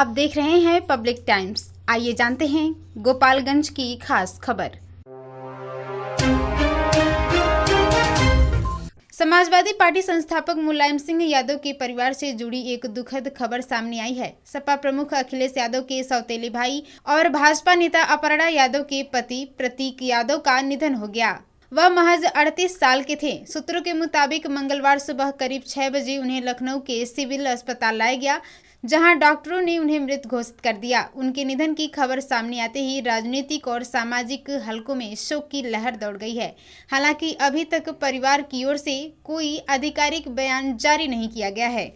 आप देख रहे हैं पब्लिक टाइम्स। आइए जानते हैं गोपालगंज की खास खबर। समाजवादी पार्टी संस्थापक मुलायम सिंह यादव के परिवार से जुड़ी एक दुखद खबर सामने आई है। सपा प्रमुख अखिलेश यादव के सौतेले भाई और भाजपा नेता अपर्णा यादव के पति प्रतीक यादव का निधन हो गया। वह महज 38 साल के थे। सूत्रों के मुताबिक मंगलवार सुबह करीब 6 बजे उन्हें लखनऊ के सिविल अस्पताल लाया गया, जहां डॉक्टरों ने उन्हें मृत घोषित कर दिया। उनके निधन की खबर सामने आते ही राजनीतिक और सामाजिक हलकों में शोक की लहर दौड़ गई है। हालांकि अभी तक परिवार की ओर से कोई आधिकारिक बयान जारी नहीं किया गया है।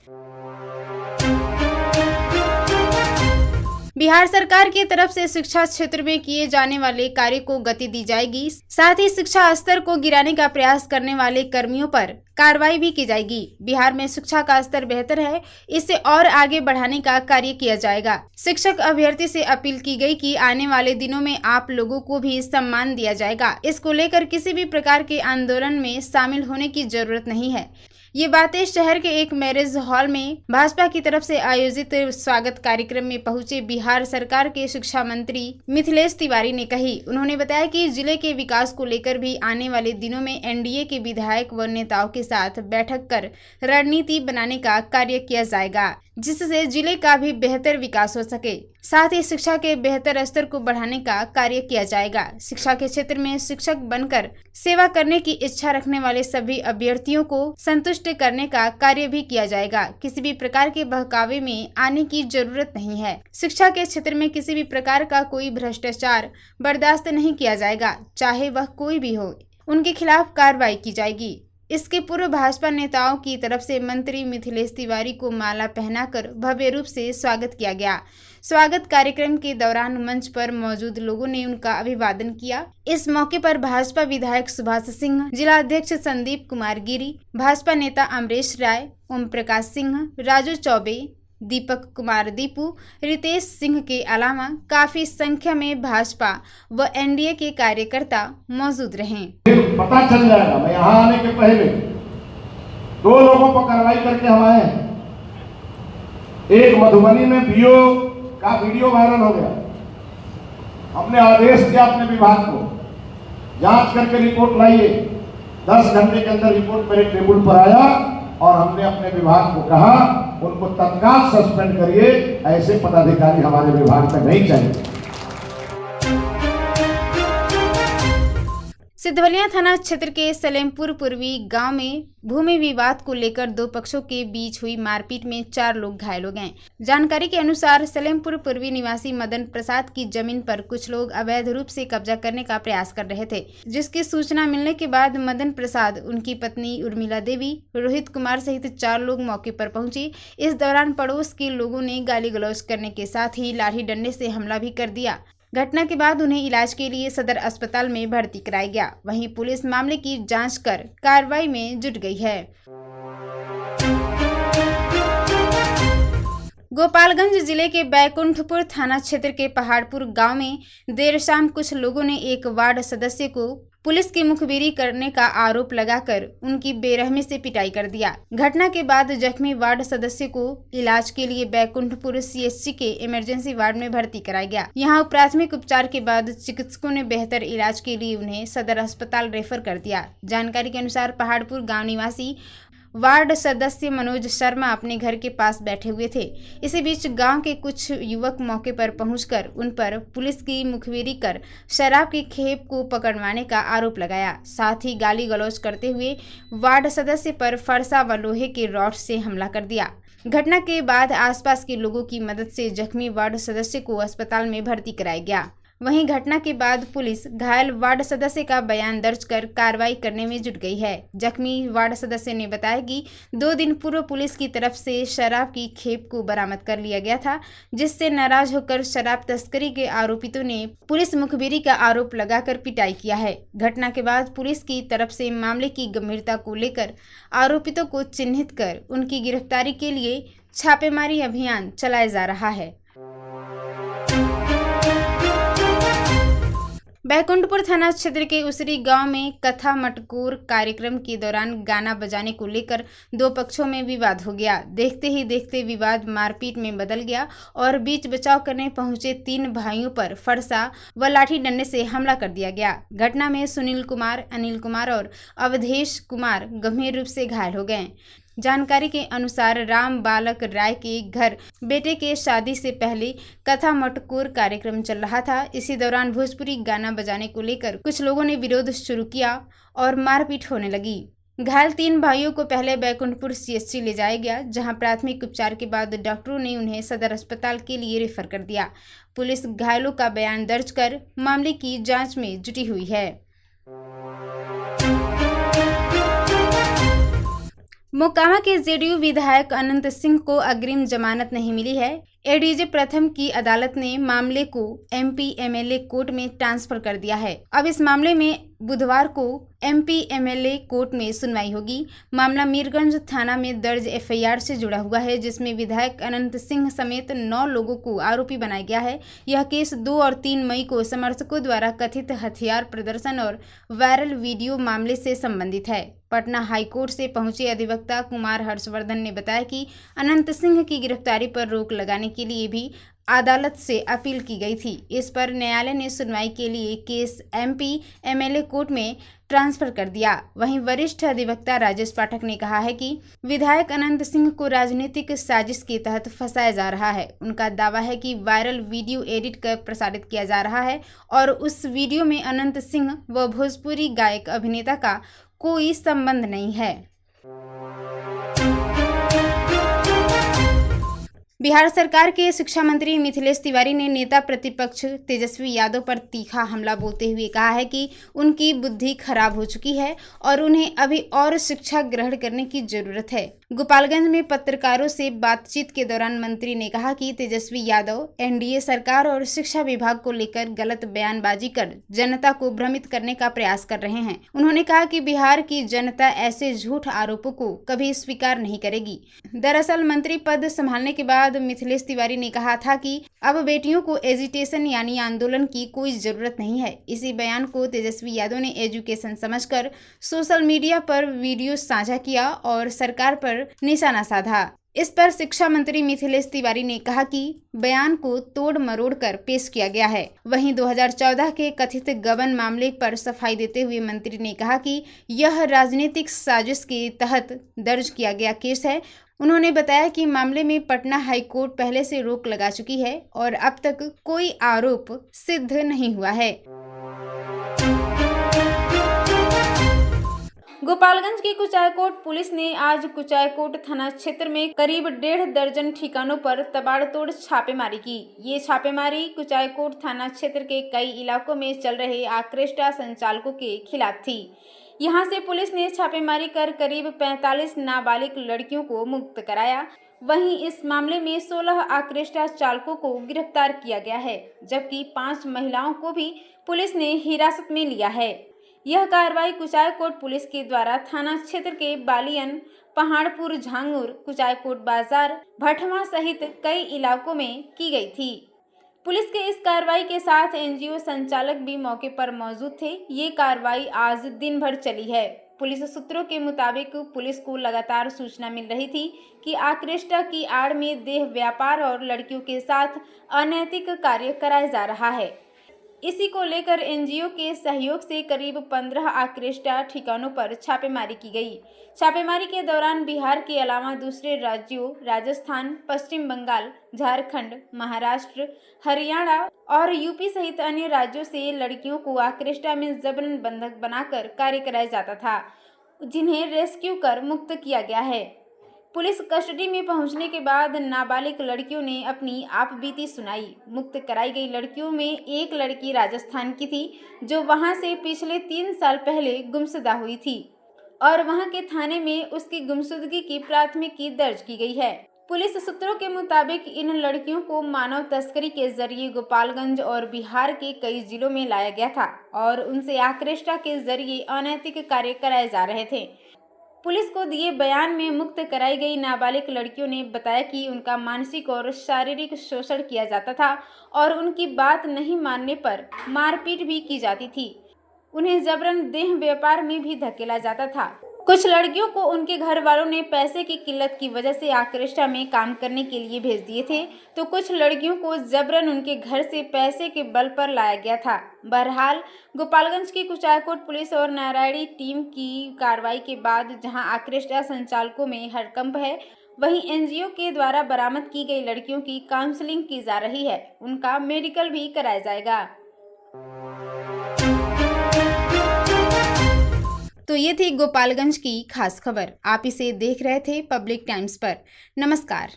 बिहार सरकार की तरफ से शिक्षा क्षेत्र में किए जाने वाले कार्य को गति दी जाएगी। साथ ही शिक्षा स्तर को गिराने का प्रयास करने वाले कर्मियों पर कार्रवाई भी की जाएगी। बिहार में शिक्षा का स्तर बेहतर है, इसे और आगे बढ़ाने का कार्य किया जाएगा। शिक्षक अभ्यर्थी से अपील की गई कि आने वाले दिनों में आप लोगों को भी सम्मान दिया जाएगा। इसको लेकर किसी भी प्रकार के आंदोलन में शामिल होने की जरूरत नहीं है। ये बातें शहर के एक मैरिज हॉल में भाजपा की तरफ से आयोजित स्वागत कार्यक्रम में पहुंचे बिहार सरकार के शिक्षा मंत्री मिथिलेश तिवारी ने कही। उन्होंने बताया कि जिले के विकास को लेकर भी आने वाले दिनों में एनडीए के विधायक व नेताओं के साथ बैठक कर रणनीति बनाने का कार्य किया जाएगा, जिससे जिले का भी बेहतर विकास हो सके। साथ ही शिक्षा के बेहतर स्तर को बढ़ाने का कार्य किया जाएगा। शिक्षा के क्षेत्र में शिक्षक बनकर सेवा करने की इच्छा रखने वाले सभी अभ्यर्थियों को संतुष्ट करने का कार्य भी किया जाएगा। किसी भी प्रकार के बहकावे में आने की जरूरत नहीं है। शिक्षा के क्षेत्र में किसी भी प्रकार का कोई भ्रष्टाचार बर्दाश्त नहीं किया जाएगा, चाहे वह कोई भी हो। उनके खिलाफ कार्रवाई की जाएगी। इसके पूर्व भाजपा नेताओं की तरफ से मंत्री मिथिलेश तिवारी को माला पहनाकर भव्य रूप से स्वागत किया गया। स्वागत कार्यक्रम के दौरान मंच पर मौजूद लोगों ने उनका अभिवादन किया। इस मौके पर भाजपा विधायक सुभाष सिंह, जिला अध्यक्ष संदीप कुमार गिरी, भाजपा नेता अमरेश राय, ओम प्रकाश सिंह, राजू चौबे, दीपक कुमार दीपू, रितेश सिंह के अलावा काफी संख्या में भाजपा व एनडीए के कार्यकर्ता मौजूद रहे। पता चल जाएगा। मैं यहाँ आने के पहले 2 लोगों पर कार्रवाई करके हम आए हैं। एक मधुबनी में बीओ का वीडियो वायरल हो गया। हमने आदेश दिया अपने विभाग को, जांच करके रिपोर्ट लाइए। 10 घंटे के अंदर रिपोर्ट मेरे टेबल पर आया और हमने अपने विभाग को कहा उनको तत्काल सस्पेंड करिए। ऐसे पदाधिकारी हमारे विभाग में नहीं चाहिए। सिद्धवलिया थाना क्षेत्र के सलेमपुर पूर्वी गांव में भूमि विवाद को लेकर 2 पक्षों के बीच हुई मारपीट में 4 लोग घायल हो गए। जानकारी के अनुसार सलेमपुर पूर्वी निवासी मदन प्रसाद की जमीन पर कुछ लोग अवैध रूप से कब्जा करने का प्रयास कर रहे थे, जिसकी सूचना मिलने के बाद मदन प्रसाद, उनकी पत्नी उर्मिला देवी, रोहित कुमार सहित 4 लोग मौके पर पहुंचे। इस दौरान पड़ोस के लोगों ने गाली गलौज करने के साथ ही लाठी डंडे से हमला भी कर दिया। घटना के बाद उन्हें इलाज के लिए सदर अस्पताल में भर्ती कराया गया। वहीं पुलिस मामले की जांच कर कार्रवाई में जुट गई है। गोपालगंज जिले के बैकुंठपुर थाना क्षेत्र के पहाड़पुर गांव में देर शाम कुछ लोगों ने एक वार्ड सदस्य को पुलिस की मुखबिरी करने का आरोप लगाकर उनकी बेरहमी से पिटाई कर दिया। घटना के बाद जख्मी वार्ड सदस्य को इलाज के लिए बैकुंठपुर सीएचसी के इमरजेंसी वार्ड में भर्ती कराया गया। यहां प्राथमिक उपचार के बाद चिकित्सकों ने बेहतर इलाज के लिए उन्हें सदर अस्पताल रेफर कर दिया। जानकारी के अनुसार पहाड़पुर गाँव निवासी वार्ड सदस्य मनोज शर्मा अपने घर के पास बैठे हुए थे। इसी बीच गांव के कुछ युवक मौके पर पहुंचकर उन पर पुलिस की मुखबिरी कर शराब की खेप को पकड़वाने का आरोप लगाया। साथ ही गाली गलौज करते हुए वार्ड सदस्य पर फरसा व लोहे के रॉड से हमला कर दिया। घटना के बाद आसपास के लोगों की मदद से जख्मी वार्ड सदस्य को अस्पताल में भर्ती कराया गया। वहीं घटना के बाद पुलिस घायल वार्ड सदस्य का बयान दर्ज कर कार्रवाई करने में जुट गई है। जख्मी वार्ड सदस्य ने बताया कि 2 दिन पूर्व पुलिस की तरफ से शराब की खेप को बरामद कर लिया गया था, जिससे नाराज होकर शराब तस्करी के आरोपितों ने पुलिस मुखबिरी का आरोप लगाकर पिटाई किया है। घटना के बाद पुलिस की तरफ से मामले की गंभीरता को लेकर आरोपितों को चिन्हित कर उनकी गिरफ्तारी के लिए छापेमारी अभियान चलाया जा रहा है। बैकुंठपुर थाना क्षेत्र के उसरी गांव में कथा मटकूर कार्यक्रम के दौरान गाना बजाने को लेकर दो पक्षों में विवाद हो गया। देखते ही देखते विवाद मारपीट में बदल गया और बीच बचाव करने पहुंचे 3 भाइयों पर फरसा व लाठी डंडे से हमला कर दिया गया। घटना में सुनील कुमार, अनिल कुमार और अवधेश कुमार गंभीर रूप से घायल हो गए। जानकारी के अनुसार राम बालक राय के घर बेटे के शादी से पहले कथा मटकूर कार्यक्रम चल रहा था। इसी दौरान भोजपुरी गाना बजाने को लेकर कुछ लोगों ने विरोध शुरू किया और मारपीट होने लगी। घायल 3 भाइयों को पहले बैकुंठपुर CHC ले जाया गया, जहां प्राथमिक उपचार के बाद डॉक्टरों ने उन्हें सदर अस्पताल के लिए रेफर कर दिया। पुलिस घायलों का बयान दर्ज कर मामले की जांच में जुटी हुई है। मोकामा के जेडीयू विधायक अनंत सिंह को अग्रिम जमानत नहीं मिली है। एडीजे प्रथम की अदालत ने मामले को MP MLA कोर्ट में ट्रांसफर कर दिया है। अब इस मामले में बुधवार को MP MLA कोर्ट में सुनवाई होगी। मामला मीरगंज थाना में दर्ज FIR से जुड़ा हुआ है, जिसमें विधायक अनंत सिंह समेत 9 लोगों को आरोपी बनाया गया है। यह केस 2 और 3 मई को समर्थकों द्वारा कथित हथियार प्रदर्शन और वायरल वीडियो मामले से संबंधित है। पटना हाईकोर्ट से पहुंचे अधिवक्ता कुमार हर्षवर्धन ने बताया कि अनंत सिंह की गिरफ्तारी पर रोक लगाने के लिए भी अदालत से अपील की गई थी। इस पर न्यायालय ने सुनवाई के लिए केस MP MLA कोर्ट में ट्रांसफर कर दिया। वहीं वरिष्ठ अधिवक्ता राजेश पाठक ने कहा है कि विधायक अनंत सिंह को राजनीतिक साजिश के तहत फंसाया जा रहा है। उनका दावा है कि वायरल वीडियो एडिट कर प्रसारित किया जा रहा है और उस वीडियो में अनंत सिंह व भोजपुरी गायक अभिनेता का कोई संबंध नहीं है। बिहार सरकार के शिक्षा मंत्री मिथिलेश तिवारी ने नेता प्रतिपक्ष तेजस्वी यादव पर तीखा हमला बोलते हुए कहा है कि उनकी बुद्धि खराब हो चुकी है और उन्हें अभी और शिक्षा ग्रहण करने की जरूरत है। गोपालगंज में पत्रकारों से बातचीत के दौरान मंत्री ने कहा कि तेजस्वी यादव NDA सरकार और शिक्षा विभाग को लेकर गलत बयानबाजी कर जनता को भ्रमित करने का प्रयास कर रहे हैं। उन्होंने कहा कि बिहार की जनता ऐसे झूठ आरोपों को कभी स्वीकार नहीं करेगी। दरअसल मंत्री पद संभालने के बाद मिथिलेश तिवारी ने कहा था कि अब बेटियों को एजिटेशन यानी आंदोलन की कोई जरूरत नहीं है। इसी बयान को तेजस्वी यादव ने एजुकेशन समझकर सोशल मीडिया पर वीडियो साझा किया और सरकार पर निशाना साधा। इस पर शिक्षा मंत्री मिथिलेश तिवारी ने कहा कि बयान को तोड़ मरोड़ कर पेश किया गया है। वहीं 2014 के कथित गबन मामले पर सफाई देते हुए मंत्री ने कहा कि यह राजनीतिक साजिश के तहत दर्ज किया गया केस है। उन्होंने बताया कि मामले में पटना हाईकोर्ट पहले से रोक लगा चुकी है और अब तक कोई आरोप सिद्ध नहीं हुआ है। गोपालगंज की कुचायकोट पुलिस ने आज कुचायकोट थाना क्षेत्र में करीब 1.5 दर्जन ठिकानों पर तबाड़तोड़ छापेमारी की। ये छापेमारी कुचायकोट थाना क्षेत्र के कई इलाकों में चल रहे आक्रेष्टा संचालकों के खिलाफ थी। यहां से पुलिस ने छापेमारी कर करीब 45 नाबालिग लड़कियों को मुक्त कराया। वहीं इस मामले में 16 आक्रेष्टा चालकों को गिरफ्तार किया गया है, जबकि 5 महिलाओं को भी पुलिस ने हिरासत में लिया है। यह कार्रवाई कुचायकोट पुलिस के द्वारा थाना क्षेत्र के बालियन, पहाड़पुर, झांगुर, कुचायकोट बाजार, भटवा सहित कई इलाकों में की गई थी। पुलिस के इस कार्रवाई के साथ NGO संचालक भी मौके पर मौजूद थे। ये कार्रवाई आज दिन भर चली है। पुलिस सूत्रों के मुताबिक पुलिस को लगातार सूचना मिल रही थी कि आक्रेष्टा की आड़ में देह व्यापार और लड़कियों के साथ अनैतिक कार्य कराया जा रहा है। इसी को लेकर NGO के सहयोग से करीब 15 आक्रेष्टा ठिकानों पर छापेमारी की गई। छापेमारी के दौरान बिहार के अलावा दूसरे राज्यों राजस्थान, पश्चिम बंगाल, झारखंड, महाराष्ट्र, हरियाणा और UP सहित अन्य राज्यों से लड़कियों को आक्रेष्टा में जबरन बंधक बनाकर कार्य कराया जाता था, जिन्हें रेस्क्यू कर मुक्त किया गया है। पुलिस कस्टडी में पहुंचने के बाद नाबालिग लड़कियों ने अपनी आपबीती सुनाई। मुक्त कराई गई लड़कियों में एक लड़की राजस्थान की थी, जो वहां से पिछले 3 साल पहले गुमशुदा हुई थी और वहां के थाने में उसकी गुमशुदगी की प्राथमिकी दर्ज की गई है। पुलिस सूत्रों के मुताबिक इन लड़कियों को मानव तस्करी के जरिए गोपालगंज और बिहार के कई जिलों में लाया गया था और उनसे आक्रेष्टा के जरिए अनैतिक कार्य कराए जा रहे थे। पुलिस को दिए बयान में मुक्त कराई गई नाबालिग लड़कियों ने बताया कि उनका मानसिक और शारीरिक शोषण किया जाता था और उनकी बात नहीं मानने पर मारपीट भी की जाती थी। उन्हें जबरन देह व्यापार में भी धकेला जाता था। कुछ लड़कियों को उनके घर वालों ने पैसे की किल्लत की वजह से ऑर्केस्ट्रा में काम करने के लिए भेज दिए थे, तो कुछ लड़कियों को जबरन उनके घर से पैसे के बल पर लाया गया था। बहरहाल गोपालगंज की कुचायकोट पुलिस और नारायणी टीम की कार्रवाई के बाद जहां ऑर्केस्ट्रा संचालकों में हड़कंप है, वहीं एनजीओ के द्वारा बरामद की गई लड़कियों की काउंसलिंग की जा रही है। उनका मेडिकल भी कराया जाएगा। तो ये थी गोपालगंज की खास खबर। आप इसे देख रहे थे पब्लिक टाइम्स पर। नमस्कार।